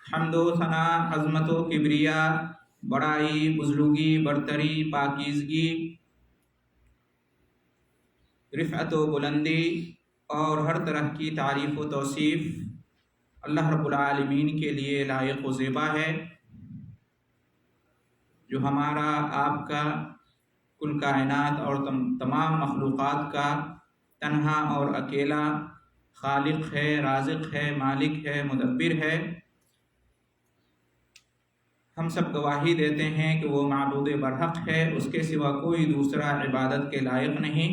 حمد و ثنا، عظمت و کبریا، بڑائی، بزرگی، برتری، پاکیزگی، رفعت و بلندی اور ہر طرح کی تعریف و توصیف اللہ رب العالمین کے لیے لائق و زیبا ہے، جو ہمارا، آپ کا، کل کائنات اور تمام مخلوقات کا تنہا اور اکیلا خالق ہے، رازق ہے، مالک ہے، مدبر ہے۔ ہم سب گواہی دیتے ہیں کہ وہ معبود برحق ہے، اس کے سوا کوئی دوسرا عبادت کے لائق نہیں،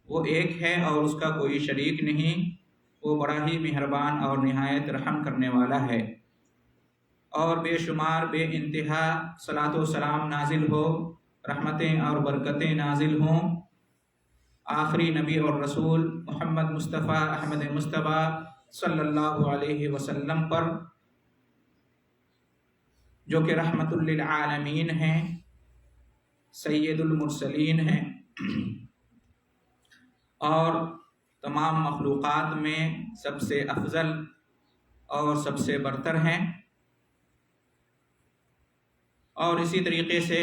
وہ ایک ہے اور اس کا کوئی شریک نہیں، وہ بڑا ہی مہربان اور نہایت رحم کرنے والا ہے۔ اور بے شمار بے انتہا صلاۃ و سلام نازل ہو، رحمتیں اور برکتیں نازل ہوں آخری نبی اور رسول محمد مصطفیٰ احمد مصطفیٰ صلی اللہ علیہ وسلم پر، جو کہ رحمت للعالمین ہیں، سید المرسلین ہیں اور تمام مخلوقات میں سب سے افضل اور سب سے برتر ہیں۔ اور اسی طریقے سے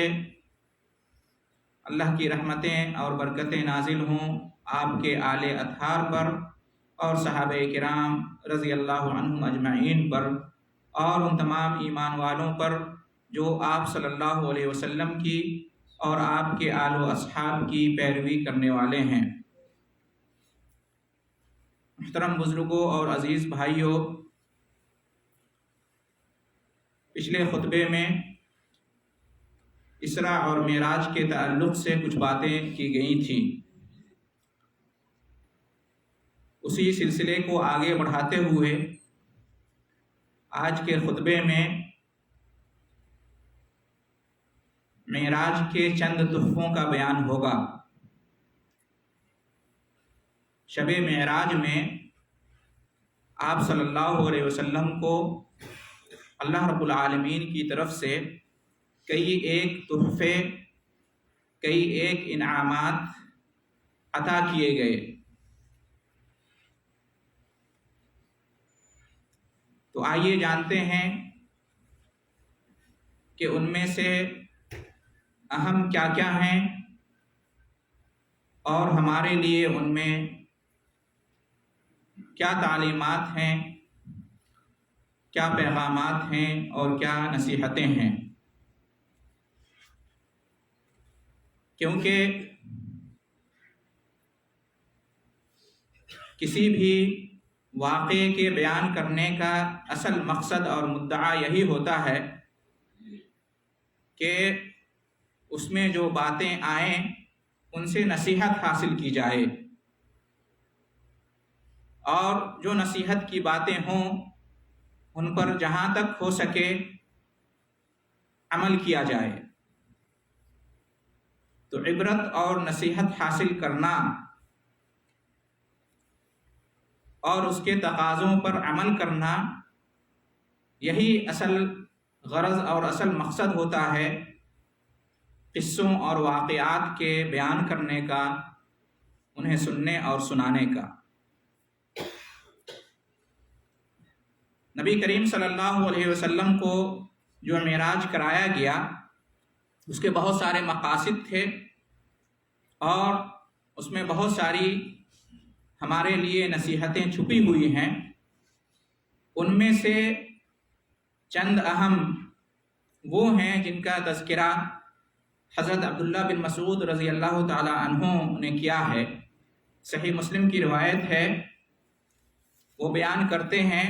اللہ کی رحمتیں اور برکتیں نازل ہوں آپ کے آل اطہار پر اور صحابہ کرام رضی اللہ عنہم اجمعین پر، اور ان تمام ایمان والوں پر جو آپ صلی اللہ علیہ وسلم کی اور آپ کے آل و اصحاب کی پیروی کرنے والے ہیں۔ محترم بزرگوں اور عزیز بھائیوں، پچھلے خطبے میں اسراء اور معراج کے تعلق سے کچھ باتیں کی گئی تھیں۔ اسی سلسلے کو آگے بڑھاتے ہوئے آج کے خطبے میں معراج کے چند تحفوں کا بیان ہوگا۔ شب معراج میں آپ صلی اللہ علیہ وسلم کو اللہ رب العالمین کی طرف سے کئی ایک تحفے، کئی ایک انعامات عطا کیے گئے۔ تو آئیے جانتے ہیں کہ ان میں سے اہم کیا کیا ہیں اور ہمارے لیے ان میں کیا تعلیمات ہیں، کیا پیغامات ہیں اور کیا نصیحتیں ہیں۔ کیونکہ کسی بھی واقعے کے بیان کرنے کا اصل مقصد اور مدعا یہی ہوتا ہے کہ اس میں جو باتیں آئیں ان سے نصیحت حاصل کی جائے، اور جو نصیحت کی باتیں ہوں ان پر جہاں تک ہو سکے عمل کیا جائے۔ تو عبرت اور نصیحت حاصل کرنا اور اس کے تقاضوں پر عمل کرنا، یہی اصل غرض اور اصل مقصد ہوتا ہے قصوں اور واقعات کے بیان کرنے کا، انہیں سننے اور سنانے کا۔ نبی کریم صلی اللہ علیہ وسلم کو جو معراج کرایا گیا اس کے بہت سارے مقاصد تھے، اور اس میں بہت ساری ہمارے لیے نصیحتیں چھپی ہوئی ہیں۔ ان میں سے چند اہم وہ ہیں جن کا تذکرہ حضرت عبداللہ بن مسعود رضی اللہ تعالی عنہ نے کیا ہے۔ صحیح مسلم کی روایت ہے، وہ بیان کرتے ہیں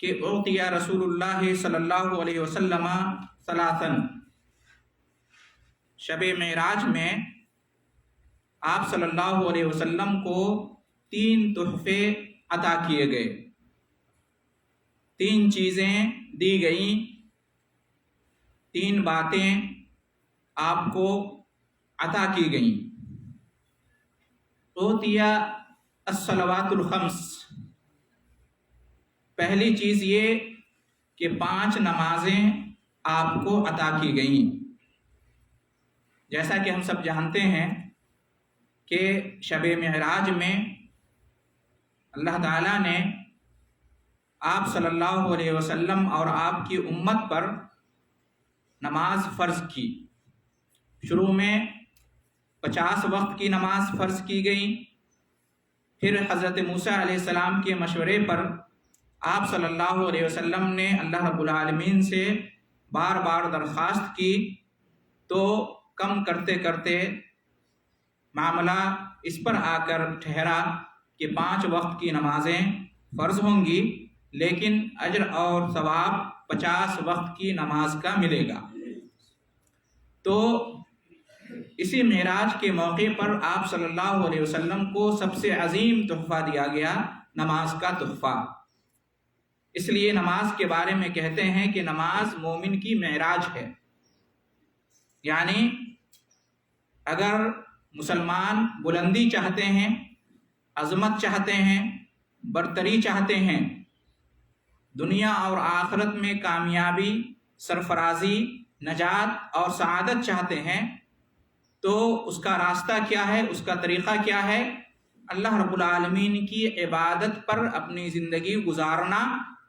کہ اعطی رسول اللہ صلی اللہ علیہ وسلم ثلاثاً، شب معراج میں آپ صلی اللہ علیہ وسلم کو 3 تحفے عطا کیے گئے، 3 چیزیں دی گئیں، 3 باتیں آپ کو عطا کی گئیں۔ اعطی الصلوات الخمس، پہلی چیز یہ کہ 5 نمازیں آپ کو عطا کی گئیں۔ جیسا کہ ہم سب جانتے ہیں کہ شب معراج میں اللہ تعالیٰ نے آپ صلی اللہ علیہ وسلم اور آپ کی امت پر نماز فرض کی۔ شروع میں 50 وقت کی نماز فرض کی گئی، پھر حضرت موسیٰ علیہ السلام کے مشورے پر آپ صلی اللہ علیہ وسلم نے اللہ رب العالمین سے بار بار درخواست کی، تو کم کرتے کرتے معاملہ اس پر آ کر ٹھہرا کہ 5 وقت کی نمازیں فرض ہوں گی، لیکن اجر اور ثواب 50 وقت کی نماز کا ملے گا۔ تو اسی معراج کے موقع پر آپ صلی اللہ علیہ وسلم کو سب سے عظیم تحفہ دیا گیا، نماز کا تحفہ۔ اس لیے نماز کے بارے میں کہتے ہیں کہ نماز مومن کی معراج ہے، یعنی اگر مسلمان بلندی چاہتے ہیں، عظمت چاہتے ہیں، برتری چاہتے ہیں، دنیا اور آخرت میں کامیابی، سرفرازی، نجات اور سعادت چاہتے ہیں، تو اس کا راستہ کیا ہے، اس کا طریقہ کیا ہے؟ اللہ رب العالمین کی عبادت پر اپنی زندگی گزارنا،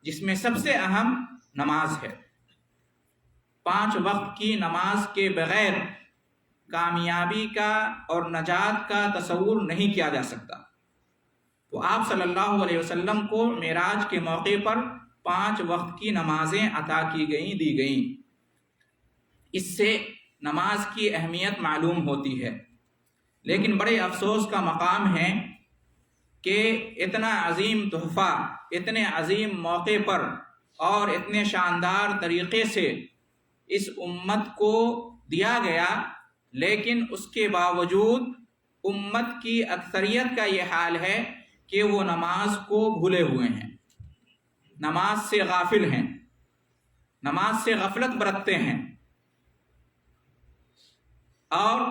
جس میں سب سے اہم نماز ہے۔ 5 وقت کی نماز کے بغیر کامیابی کا اور نجات کا تصور نہیں کیا جا سکتا۔ تو آپ صلی اللہ علیہ وسلم کو معراج کے موقع پر 5 وقت کی نمازیں عطا کی گئیں، دی گئیں۔ اس سے نماز کی اہمیت معلوم ہوتی ہے، لیکن بڑے افسوس کا مقام ہے کہ اتنا عظیم تحفہ اتنے عظیم موقع پر اور اتنے شاندار طریقے سے اس امت کو دیا گیا، لیکن اس کے باوجود امت کی اکثریت کا یہ حال ہے کہ وہ نماز کو بھولے ہوئے ہیں، نماز سے غافل ہیں، نماز سے غفلت برتتے ہیں، اور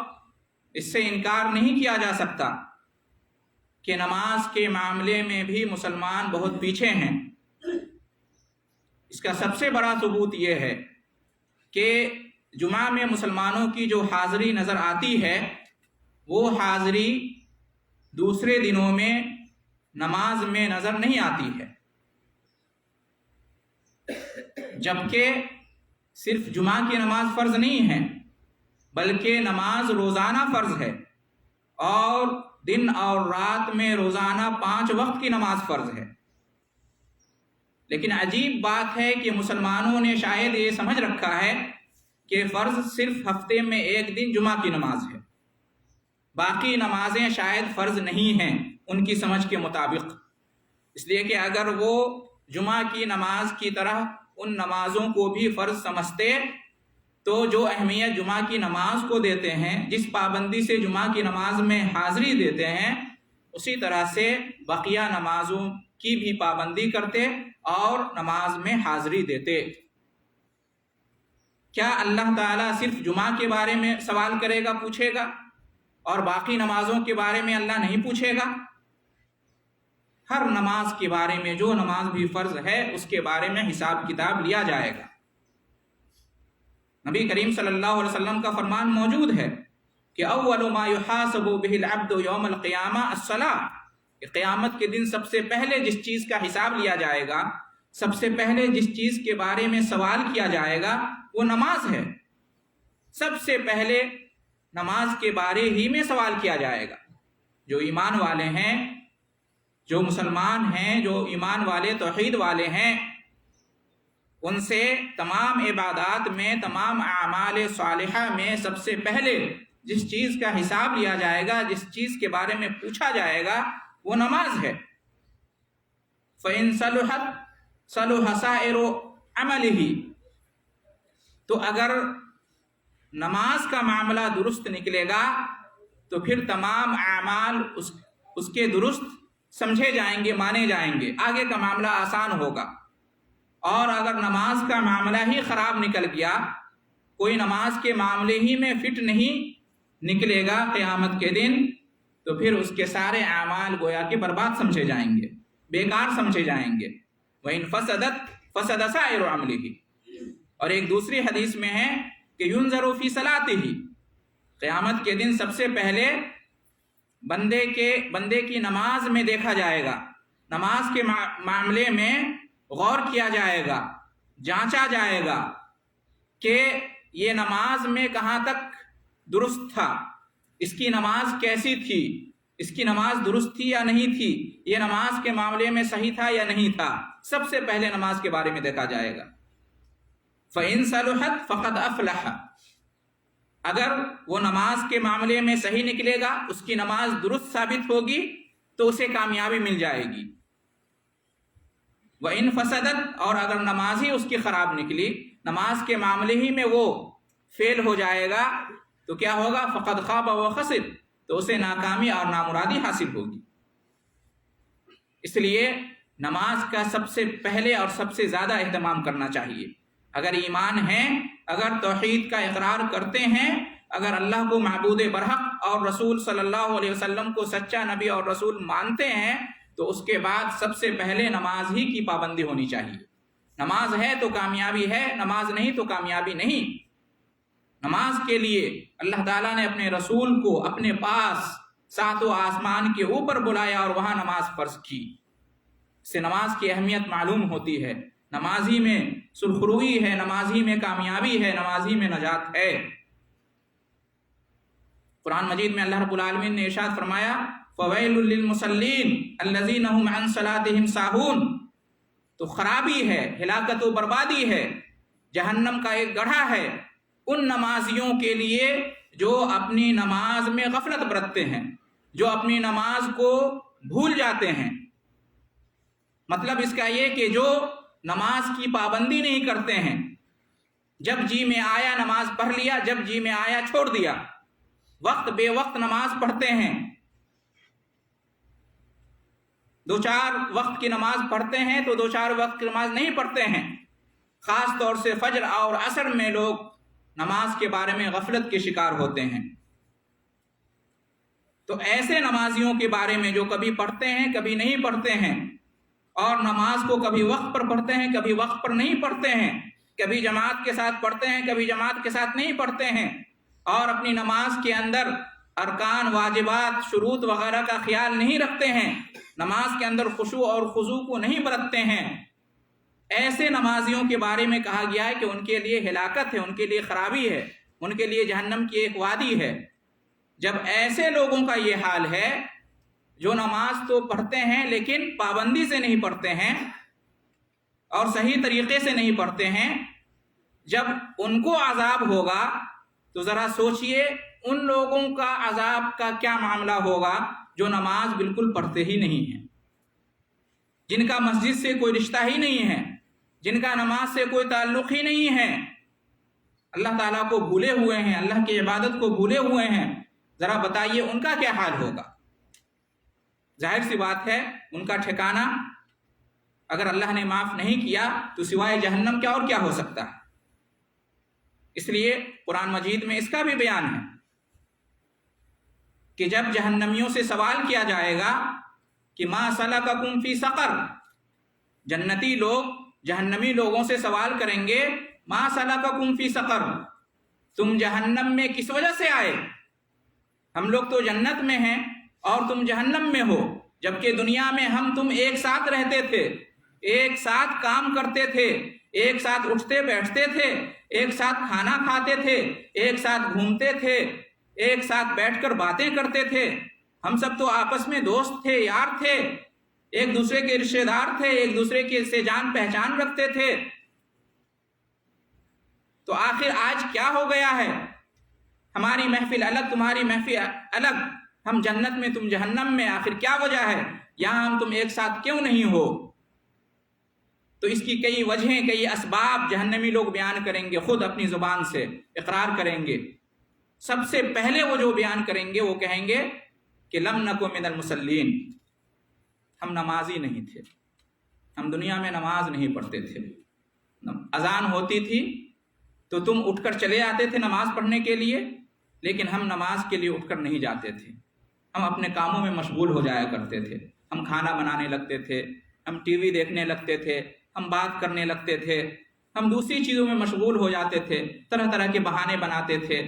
اس سے انکار نہیں کیا جا سکتا کہ نماز کے معاملے میں بھی مسلمان بہت پیچھے ہیں۔ اس کا سب سے بڑا ثبوت یہ ہے کہ جمعہ میں مسلمانوں کی جو حاضری نظر آتی ہے، وہ حاضری دوسرے دنوں میں نماز میں نظر نہیں آتی ہے، جبکہ صرف جمعہ کی نماز فرض نہیں ہے، بلکہ نماز روزانہ فرض ہے، اور دن اور رات میں روزانہ 5 وقت کی نماز فرض ہے۔ لیکن عجیب بات ہے کہ مسلمانوں نے شاید یہ سمجھ رکھا ہے کہ فرض صرف ہفتے میں 1 دن جمعہ کی نماز ہے، باقی نمازیں شاید فرض نہیں ہیں ان کی سمجھ کے مطابق، اس لیے کہ اگر وہ جمعہ کی نماز کی طرح ان نمازوں کو بھی فرض سمجھتے تو جو اہمیت جمعہ کی نماز کو دیتے ہیں، جس پابندی سے جمعہ کی نماز میں حاضری دیتے ہیں، اسی طرح سے بقیہ نمازوں کی بھی پابندی کرتے اور نماز میں حاضری دیتے۔ کیا اللہ تعالیٰ صرف جمعہ کے بارے میں سوال کرے گا، پوچھے گا، اور باقی نمازوں کے بارے میں اللہ نہیں پوچھے گا؟ ہر نماز کے بارے میں، جو نماز بھی فرض ہے، اس کے بارے میں حساب کتاب لیا جائے گا۔ نبی کریم صلی اللہ علیہ وسلم کا فرمان موجود ہے کہ اول ما یحاسب به العبد یوم القیامہ الصلاۃ، کہ قیامت کے دن سب سے پہلے جس چیز کا حساب لیا جائے گا، سب سے پہلے جس چیز کے بارے میں سوال کیا جائے گا، وہ نماز ہے۔ سب سے پہلے نماز کے بارے ہی میں سوال کیا جائے گا۔ جو ایمان والے ہیں، جو مسلمان ہیں، جو ایمان والے توحید والے ہیں، ان سے تمام عبادات میں، تمام اعمال صالحہ میں سب سے پہلے جس چیز کا حساب لیا جائے گا، جس چیز کے بارے میں پوچھا جائے گا، وہ نماز ہے۔ فَإِن صَلُحَتْ صَلُحَ سَائِرُ عَمَلِهِ، تو اگر نماز کا معاملہ درست نکلے گا تو پھر تمام اعمال اس کے درست سمجھے جائیں گے، مانے جائیں گے، آگے کا معاملہ آسان ہوگا۔ اور اگر نماز کا معاملہ ہی خراب نکل گیا، کوئی نماز کے معاملے ہی میں فٹ نہیں نکلے گا قیامت کے دن، تو پھر اس کے سارے اعمال گویا کہ برباد سمجھے جائیں گے، بیکار سمجھے جائیں گے۔ وَإِن فَسَدَتْ فَسَدَ سَائِرُ عَمْلِهِ، اور ایک دوسری حدیث میں ہے کہ يُنظَرُ فِي صَلَاتِهِ، قیامت کے دن سب سے پہلے بندے کی نماز میں دیکھا جائے گا، نماز کے معاملے میں غور کیا جائے گا، جانچا جائے گا کہ یہ نماز میں کہاں تک درست تھا، اس کی نماز کیسی تھی، اس کی نماز درست تھی یا نہیں تھی، یہ نماز کے معاملے میں صحیح تھا یا نہیں تھا۔ سب سے پہلے نماز کے بارے میں دیکھا جائے گا۔ فَإِن صَلُحَتْ فَقَدْ أَفْلَحَ، اگر وہ نماز کے معاملے میں صحیح نکلے گا، اس کی نماز درست ثابت ہوگی تو اسے کامیابی مل جائے گی۔ وَإِن فَسَدَتْ، اور اگر نماز ہی اس کی خراب نکلی، نماز کے معاملے ہی میں وہ فیل ہو جائے گا، تو کیا ہوگا؟ فَقَدْ خَابَ وَخَسِرَ، تو اسے ناکامی اور نامرادی حاصل ہوگی۔ اس لیے نماز کا سب سے پہلے اور سب سے زیادہ اہتمام کرنا چاہیے۔ اگر ایمان ہے، اگر توحید کا اقرار کرتے ہیں، اگر اللہ کو معبود برحق اور رسول صلی اللہ علیہ وسلم کو سچا نبی اور رسول مانتے ہیں، تو اس کے بعد سب سے پہلے نماز ہی کی پابندی ہونی چاہیے۔ نماز ہے تو کامیابی ہے، نماز نہیں تو کامیابی نہیں۔ نماز کے لیے اللہ تعالیٰ نے اپنے رسول کو اپنے پاس ساتوں آسمان کے اوپر بلایا اور وہاں نماز فرض کی۔ اس سے نماز کی اہمیت معلوم ہوتی ہے۔ نمازی میں سرخروئی ہے، نمازی میں کامیابی ہے، نمازی میں نجات ہے۔ قرآن مجید میں اللہ رب العالمین نے ارشاد فرمایا فَوَيْلٌ لِّلْمُصَلِّينَ الَّذِينَ هُمْ عَنْ صَلَاتِهِمْ سَاهُونَ، تو خرابی ہے، ہلاکت و بربادی ہے، جہنم کا ایک گڑھا ہے ان نمازیوں کے لیے جو اپنی نماز میں غفلت برتتے ہیں، جو اپنی نماز کو بھول جاتے ہیں۔ مطلب اس کا یہ کہ جو نماز کی پابندی نہیں کرتے ہیں، جب جی میں آیا نماز پڑھ لیا، جب جی میں آیا چھوڑ دیا، وقت بے وقت نماز پڑھتے ہیں، دو چار وقت کی نماز پڑھتے ہیں تو دو چار وقت کی نماز نہیں پڑھتے ہیں۔ خاص طور سے فجر اور عصر میں لوگ نماز کے بارے میں غفلت کے شکار ہوتے ہیں۔ تو ایسے نمازیوں کے بارے میں جو کبھی پڑھتے ہیں کبھی نہیں پڑھتے ہیں، اور نماز کو کبھی وقت پر پڑھتے ہیں کبھی وقت پر نہیں پڑھتے ہیں، کبھی جماعت کے ساتھ پڑھتے ہیں کبھی جماعت کے ساتھ نہیں پڑھتے ہیں، اور اپنی نماز کے اندر ارکان، واجبات، شروط وغیرہ کا خیال نہیں رکھتے ہیں، نماز کے اندر خشوع اور خضوع کو نہیں برتتے ہیں، ایسے نمازیوں کے بارے میں کہا گیا ہے کہ ان کے لیے ہلاکت ہے، ان کے لیے خرابی ہے، ان کے لیے جہنم کی ایک وادی ہے۔ جب ایسے لوگوں کا یہ حال ہے جو نماز تو پڑھتے ہیں لیکن پابندی سے نہیں پڑھتے ہیں اور صحیح طریقے سے نہیں پڑھتے ہیں، جب ان کو عذاب ہوگا تو ذرا سوچئے ان لوگوں کا عذاب کا کیا معاملہ ہوگا جو نماز بالکل پڑھتے ہی نہیں ہیں، جن کا مسجد سے کوئی رشتہ ہی نہیں ہے، جن کا نماز سے کوئی تعلق ہی نہیں ہے، اللہ تعالیٰ کو بھولے ہوئے ہیں، اللہ کی عبادت کو بھولے ہوئے ہیں۔ ذرا بتائیے ان کا کیا حال ہوگا؟ ظاہر سی بات ہے ان کا ٹھکانہ اگر اللہ نے معاف نہیں کیا تو سوائے جہنم کیا اور کیا ہو سکتا ہے۔ اس لیے قرآن مجید میں اس کا بھی بیان ہے کہ جب جہنمیوں سے سوال کیا جائے گا کہ ما سلککم فی سقر، جنتی لوگ جہنمی لوگوں سے سوال کریں گے ما سلککم فی سقر، تم جہنم میں کس وجہ سے آئے؟ ہم لوگ تو جنت میں ہیں اور تم جہنم میں ہو، جبکہ دنیا میں ہم تم ایک ساتھ رہتے تھے، ایک ساتھ کام کرتے تھے، ایک ساتھ اٹھتے بیٹھتے تھے، ایک ساتھ کھانا کھاتے تھے، ایک ساتھ گھومتے تھے، ایک ساتھ بیٹھ کر باتیں کرتے تھے، ہم سب تو آپس میں دوست تھے، یار تھے، ایک دوسرے کے رشتے دار تھے، ایک دوسرے کے سے جان پہچان رکھتے تھے۔ تو آخر آج کیا ہو گیا ہے؟ ہماری محفل الگ، تمہاری محفل الگ، ہم جنت میں تم جہنم میں، آخر کیا وجہ ہے؟ یہاں ہم تم ایک ساتھ کیوں نہیں ہو؟ تو اس کی کئی وجہیں، کئی اسباب جہنمی لوگ بیان کریں گے، خود اپنی زبان سے اقرار کریں گے۔ سب سے پہلے وہ جو بیان کریں گے وہ کہیں گے کہ لم نکو من المصلین، ہم نمازی نہیں تھے، ہم دنیا میں نماز نہیں پڑھتے تھے، اذان ہوتی تھی تو تم اٹھ کر چلے آتے تھے نماز پڑھنے کے لیے، لیکن ہم نماز کے لیے اٹھ کر نہیں جاتے تھے، ہم اپنے کاموں میں مشغول ہو جایا کرتے تھے، ہم کھانا بنانے لگتے تھے، ہم ٹی وی دیکھنے لگتے تھے، ہم بات کرنے لگتے تھے، ہم دوسری چیزوں میں مشغول ہو جاتے تھے، طرح طرح کے بہانے بناتے تھے،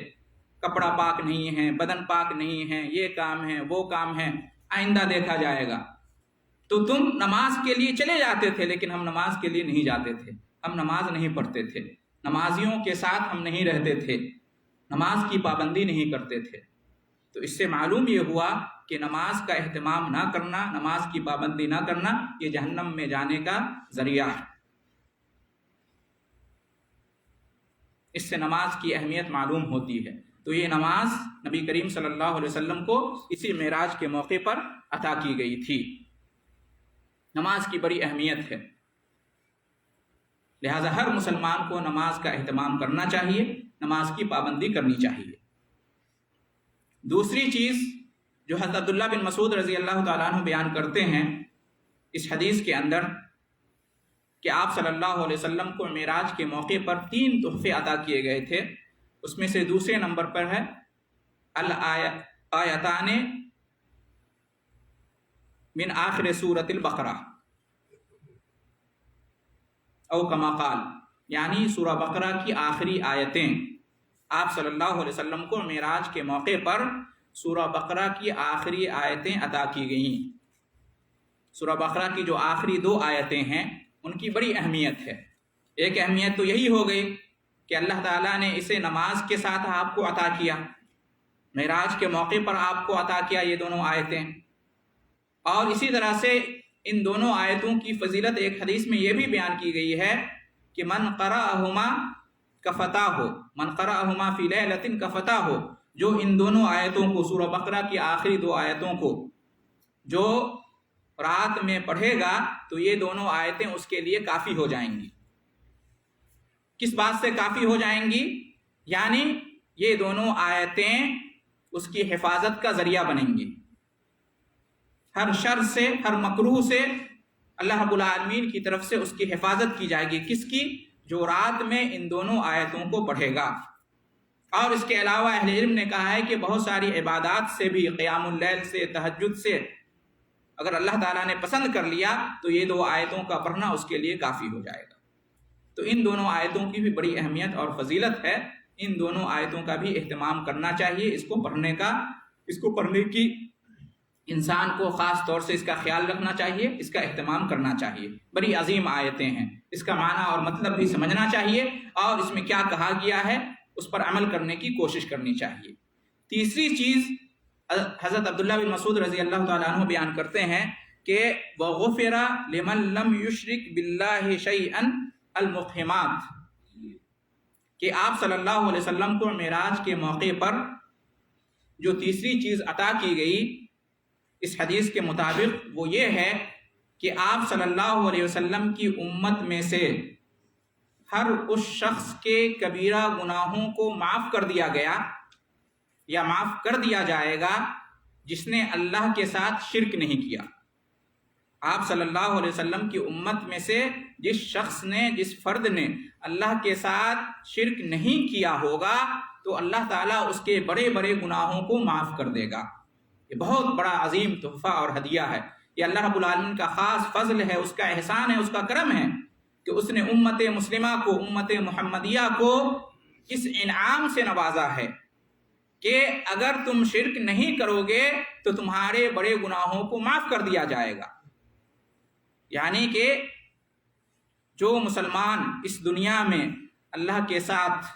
کپڑا پاک نہیں ہے، بدن پاک نہیں ہے، یہ کام ہے وہ کام ہے، آئندہ دیکھا جائے گا۔ تو تم نماز کے لیے چلے جاتے تھے، لیکن ہم نماز کے لیے نہیں جاتے تھے، ہم نماز نہیں پڑھتے تھے، نمازیوں کے ساتھ ہم نہیں رہتے تھے، نماز کی پابندی نہیں کرتے تھے۔ تو اس سے معلوم یہ ہوا کہ نماز کا اہتمام نہ کرنا، نماز کی پابندی نہ کرنا، یہ جہنم میں جانے کا ذریعہ ہے۔ اس سے نماز کی اہمیت معلوم ہوتی ہے۔ تو یہ نماز نبی کریم صلی اللہ علیہ وسلم کو اسی معراج کے موقع پر عطا کی گئی تھی۔ نماز کی بڑی اہمیت ہے، لہذا ہر مسلمان کو نماز کا اہتمام کرنا چاہیے، نماز کی پابندی کرنی چاہیے۔ دوسری چیز جو حضرت عبداللہ بن مسعود رضی اللہ تعالیٰ عنہ بیان کرتے ہیں اس حدیث کے اندر کہ آپ صلی اللہ علیہ وسلم کو معراج کے موقع پر 3 تحفے عطا کیے گئے تھے۔ اس میں سے دوسرے نمبر پر ہے الآیتان من آخر سورۃ البقرہ او کما قال، یعنی سورہ بقرہ کی آخری آیتیں۔ آپ صلی اللہ علیہ وسلم کو معراج کے موقع پر سورہ بقرہ کی آخری آیتیں عطا کی گئیں۔ سورہ بقرہ کی جو آخری 2 آیتیں ہیں ان کی بڑی اہمیت ہے۔ ایک اہمیت تو یہی ہو گئی کہ اللہ تعالیٰ نے اسے نماز کے ساتھ آپ کو عطا کیا، معراج کے موقع پر آپ کو عطا کیا یہ دونوں آیتیں۔ اور اسی طرح سے ان دونوں آیتوں کی فضیلت ایک حدیث میں یہ بھی بیان کی گئی ہے کہ من قرأہما کفتاہ، من قرأہما فی لیلۃ کفتاہ، جو ان دونوں آیتوں کو، سورہ بقرہ کی آخری 2 آیتوں کو جو رات میں پڑھے گا تو یہ دونوں آیتیں اس کے لیے کافی ہو جائیں گی۔ کس بات سے کافی ہو جائیں گی؟ یعنی یہ دونوں آیتیں اس کی حفاظت کا ذریعہ بنیں گی، ہر شر سے، ہر مکروہ سے اللہ رب العالمین کی طرف سے اس کی حفاظت کی جائے گی۔ کس کی؟ جو رات میں ان دونوں آیتوں کو پڑھے گا۔ اور اس کے علاوہ اہل علم نے کہا ہے کہ بہت ساری عبادات سے بھی، قیام اللیل سے، تہجد سے، اگر اللہ تعالیٰ نے پسند کر لیا تو یہ 2 آیتوں کا پڑھنا اس کے لیے کافی ہو جائے گا۔ تو ان دونوں آیتوں کی بھی بڑی اہمیت اور فضیلت ہے، ان دونوں آیتوں کا بھی اہتمام کرنا چاہیے، اس کو پڑھنے کی انسان کو خاص طور سے اس کا خیال رکھنا چاہیے، اس کا اہتمام کرنا چاہیے۔ بڑی عظیم آیتیں ہیں، اس کا معنی اور مطلب بھی سمجھنا چاہیے اور اس میں کیا کہا گیا ہے اس پر عمل کرنے کی کوشش کرنی چاہیے۔ تیسری چیز حضرت عبداللہ بن مسعود رضی اللہ تعالیٰ عنہ بیان کرتے ہیں کہ وَغُفِرَ لِمَن لَّمْ يُشْرِكْ بِاللَّهِ شَيْئًا المقحمات، کہ آپ صلی اللہ علیہ وسلم کو معراج کے موقع پر جو تیسری چیز عطا کی گئی اس حدیث کے مطابق وہ یہ ہے کہ آپ صلی اللہ علیہ وسلم کی امت میں سے ہر اس شخص کے کبیرہ گناہوں کو معاف کر دیا گیا یا معاف کر دیا جائے گا جس نے اللہ کے ساتھ شرک نہیں کیا۔ آپ صلی اللہ علیہ وسلم کی امت میں سے جس شخص نے، جس فرد نے اللہ کے ساتھ شرک نہیں کیا ہوگا تو اللہ تعالیٰ اس کے بڑے بڑے گناہوں کو معاف کر دے گا۔ یہ بہت بڑا عظیم تحفہ اور ہدیہ ہے، یہ اللہ رب العالمین کا خاص فضل ہے، اس کا احسان ہے، اس کا کرم ہے کہ اس نے امت مسلمہ کو، امت محمدیہ کو اس انعام سے نوازا ہے کہ اگر تم شرک نہیں کرو گے تو تمہارے بڑے گناہوں کو معاف کر دیا جائے گا۔ یعنی کہ جو مسلمان اس دنیا میں اللہ کے ساتھ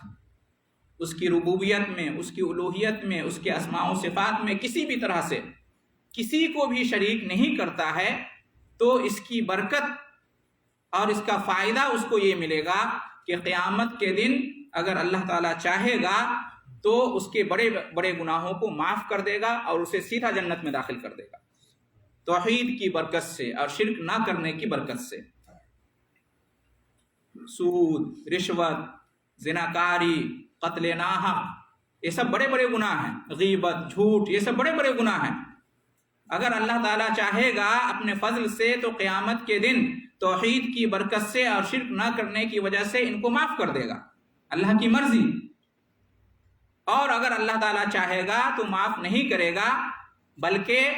اس کی ربوبیت میں، اس کی الوہیت میں، اس کے اسماء و صفات میں کسی بھی طرح سے کسی کو بھی شریک نہیں کرتا ہے تو اس کی برکت اور اس کا فائدہ اس کو یہ ملے گا کہ قیامت کے دن اگر اللہ تعالیٰ چاہے گا تو اس کے بڑے بڑے گناہوں کو معاف کر دے گا اور اسے سیدھا جنت میں داخل کر دے گا، توحید کی برکت سے اور شرک نہ کرنے کی برکت سے۔ سود، رشوت، زناکاری، قتل ناحق، یہ سب بڑے بڑے گناہ ہیں، غیبت، جھوٹ، یہ سب بڑے بڑے گناہ ہیں۔ اگر اللہ تعالیٰ چاہے گا اپنے فضل سے تو قیامت کے دن توحید کی برکت سے اور شرک نہ کرنے کی وجہ سے ان کو معاف کر دے گا، اللہ کی مرضی۔ اور اگر اللہ تعالیٰ چاہے گا تو معاف نہیں کرے گا بلکہ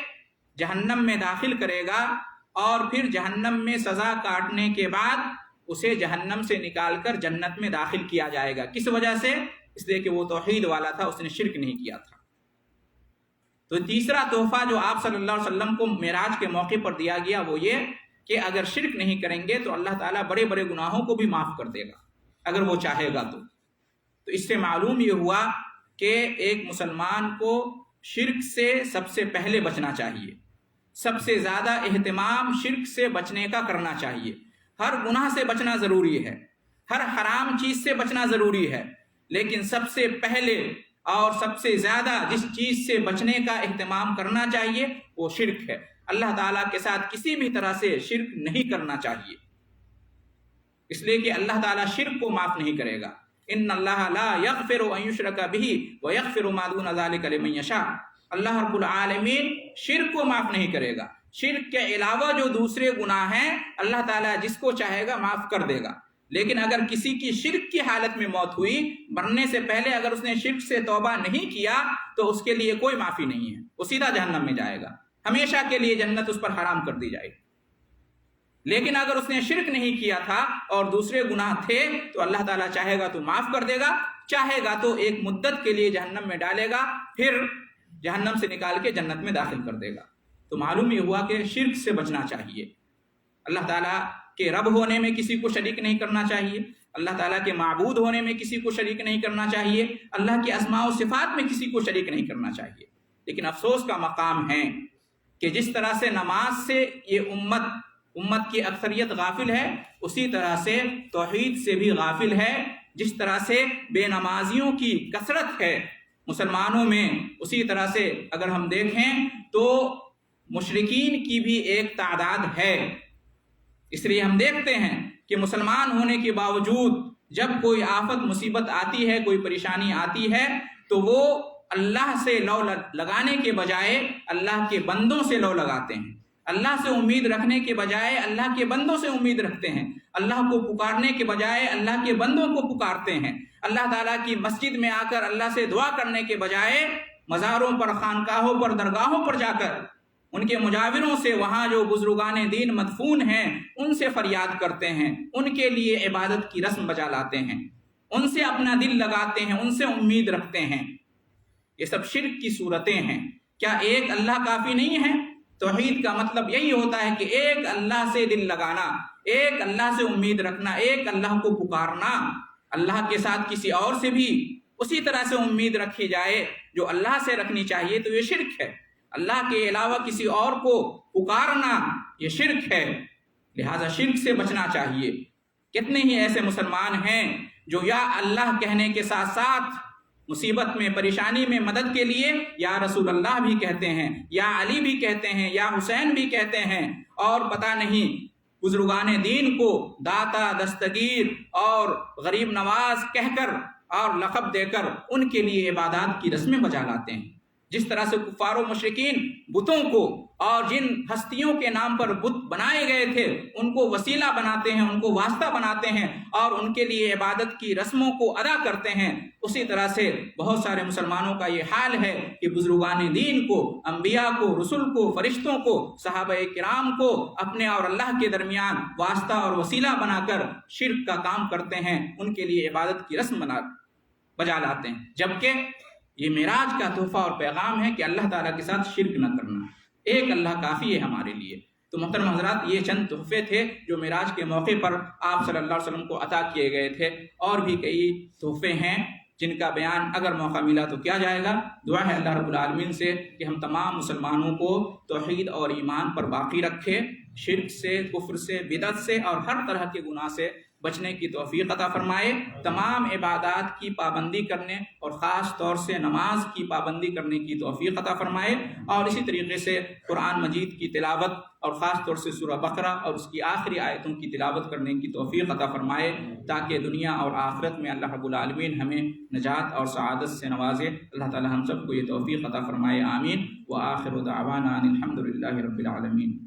جہنم میں داخل کرے گا اور پھر جہنم میں سزا کاٹنے کے بعد اسے جہنم سے نکال کر جنت میں داخل کیا جائے گا۔ کس وجہ سے؟ اس لیے کہ وہ توحید والا تھا، اس نے شرک نہیں کیا تھا۔ تو تیسرا تحفہ جو آپ صلی اللہ علیہ وسلم کو معراج کے موقع پر دیا گیا وہ یہ کہ اگر شرک نہیں کریں گے تو اللہ تعالیٰ بڑے بڑے گناہوں کو بھی معاف کر دے گا اگر وہ چاہے گا تو اس سے معلوم یہ ہوا کہ ایک مسلمان کو شرک سے سب سے پہلے بچنا چاہیے، سب سے زیادہ اہتمام شرک سے بچنے کا کرنا چاہیے۔ ہر گناہ سے بچنا ضروری ہے، ہر حرام چیز سے بچنا ضروری ہے، لیکن سب سے پہلے اور سب سے زیادہ جس چیز سے بچنے کا اہتمام کرنا چاہیے وہ شرک ہے۔ اللہ تعالیٰ کے ساتھ کسی بھی طرح سے شرک نہیں کرنا چاہیے، اس لیے کہ اللہ تعالیٰ شرک کو معاف نہیں کرے گا۔ ان اللہ لا یغفر ان یشرک بہ ویغفر ما دون ذلک لمن یشاء۔ اللہ رب العالمین شرک کو معاف نہیں کرے گا، شرک کے علاوہ جو دوسرے گناہ ہیں اللہ تعالیٰ جس کو چاہے گا معاف کر دے گا، لیکن اگر کسی کی شرک کی حالت میں موت ہوئی، مرنے سے پہلے اگر اس نے شرک سے توبہ نہیں کیا تو اس کے لیے کوئی معافی نہیں ہے، وہ سیدھا جہنم میں جائے گا، ہمیشہ کے لیے جنت اس پر حرام کر دی جائے گی۔ لیکن اگر اس نے شرک نہیں کیا تھا اور دوسرے گناہ تھے تو اللہ تعالیٰ چاہے گا تو معاف کر دے گا، چاہے گا تو ایک مدت کے لیے جہنم میں ڈالے گا، پھر جہنم سے نکال کے جنت میں داخل کر دے گا۔ تو معلوم یہ ہوا کہ شرک سے بچنا چاہیے، اللہ تعالیٰ کے رب ہونے میں کسی کو شریک نہیں کرنا چاہیے، اللہ تعالیٰ کے معبود ہونے میں کسی کو شریک نہیں کرنا چاہیے، اللہ کے اسماء و صفات میں کسی کو شریک نہیں کرنا چاہیے۔ لیکن افسوس کا مقام ہے کہ جس طرح سے نماز سے یہ امت کی اکثریت غافل ہے، اسی طرح سے توحید سے بھی غافل ہے۔ جس طرح سے بے نمازیوں کی کثرت ہے مسلمانوں میں، اسی طرح سے اگر ہم دیکھیں تو مشرکین کی بھی ایک تعداد ہے۔ اس لیے ہم دیکھتے ہیں کہ مسلمان ہونے کے باوجود جب کوئی آفت مصیبت آتی ہے، کوئی پریشانی آتی ہے تو وہ اللہ سے لو لگانے کے بجائے اللہ کے بندوں سے لو لگاتے ہیں، اللہ سے امید رکھنے کے بجائے اللہ کے بندوں سے امید رکھتے ہیں، اللہ کو پکارنے کے بجائے اللہ کے بندوں کو پکارتے ہیں، اللہ تعالیٰ کی مسجد میں آ کر اللہ سے دعا کرنے کے بجائے مزاروں پر، خانقاہوں پر، درگاہوں پر جا کر ان کے مجاوروں سے، وہاں جو بزرگان دین مدفون ہیں ان سے فریاد کرتے ہیں، ان کے لیے عبادت کی رسم بجا لاتے ہیں، ان سے اپنا دل لگاتے ہیں، ان سے امید رکھتے ہیں۔ یہ سب شرک کی صورتیں ہیں۔ کیا ایک اللہ کافی نہیں ہے؟ توحید کا مطلب یہی ہوتا ہے کہ ایک اللہ سے دل لگانا، ایک اللہ سے امید رکھنا، ایک اللہ کو پکارنا۔ اللہ کے ساتھ کسی اور سے بھی اسی طرح سے امید رکھی جائے جو اللہ سے رکھنی چاہیے تو یہ شرک ہے۔ اللہ کے علاوہ کسی اور کو پکارنا یہ شرک ہے، لہذا شرک سے بچنا چاہیے۔ کتنے ہی ایسے مسلمان ہیں جو یا اللہ کہنے کے ساتھ ساتھ مصیبت میں، پریشانی میں مدد کے لیے یا رسول اللہ بھی کہتے ہیں، یا علی بھی کہتے ہیں، یا حسین بھی کہتے ہیں، اور پتہ نہیں بزرگان دین کو داتا، دستگیر اور غریب نواز کہہ کر اور لقب دے کر ان کے لیے عبادات کی رسمیں بجا لاتے ہیں۔ جس طرح سے کفار و مشرکین بتوں کو اور جن ہستیوں کے نام پر بت بنائے گئے تھے ان کو وسیلہ بناتے ہیں، ان کو واسطہ بناتے ہیں اور ان کے لیے عبادت کی رسموں کو ادا کرتے ہیں، اسی طرح سے بہت سارے مسلمانوں کا یہ حال ہے کہ بزرگان دین کو، انبیاء کو، رسل کو، فرشتوں کو، صحابہ کرام کو اپنے اور اللہ کے درمیان واسطہ اور وسیلہ بنا کر شرک کا کام کرتے ہیں، ان کے لیے عبادت کی رسم بجا لاتے ہیں، جبکہ یہ معراج کا تحفہ اور پیغام ہے کہ اللہ تعالیٰ کے ساتھ شرک نہ کرنا، ایک اللہ کافی ہے ہمارے لیے۔ تو محترم حضرات، یہ چند تحفے تھے جو معراج کے موقع پر آپ صلی اللہ علیہ وسلم کو عطا کیے گئے تھے، اور بھی کئی تحفے ہیں جن کا بیان اگر موقع ملا تو کیا جائے گا۔ دعا ہے اللہ رب العالمین سے کہ ہم تمام مسلمانوں کو توحید اور ایمان پر باقی رکھے، شرک سے، کفر سے، بدعت سے اور ہر طرح کے گناہ سے بچنے کی توفیق عطا فرمائے، تمام عبادات کی پابندی کرنے اور خاص طور سے نماز کی پابندی کرنے کی توفیق عطا فرمائے، اور اسی طریقے سے قرآن مجید کی تلاوت اور خاص طور سے سورہ بقرہ اور اس کی آخری آیتوں کی تلاوت کرنے کی توفیق عطا فرمائے، تاکہ دنیا اور آخرت میں اللہ رب العالمین ہمیں نجات اور سعادت سے نوازے۔ اللہ تعالی ہم سب کو یہ توفیق عطا فرمائے، آمین۔ وآخر دعوانا ان الحمد للہ رب العالمین۔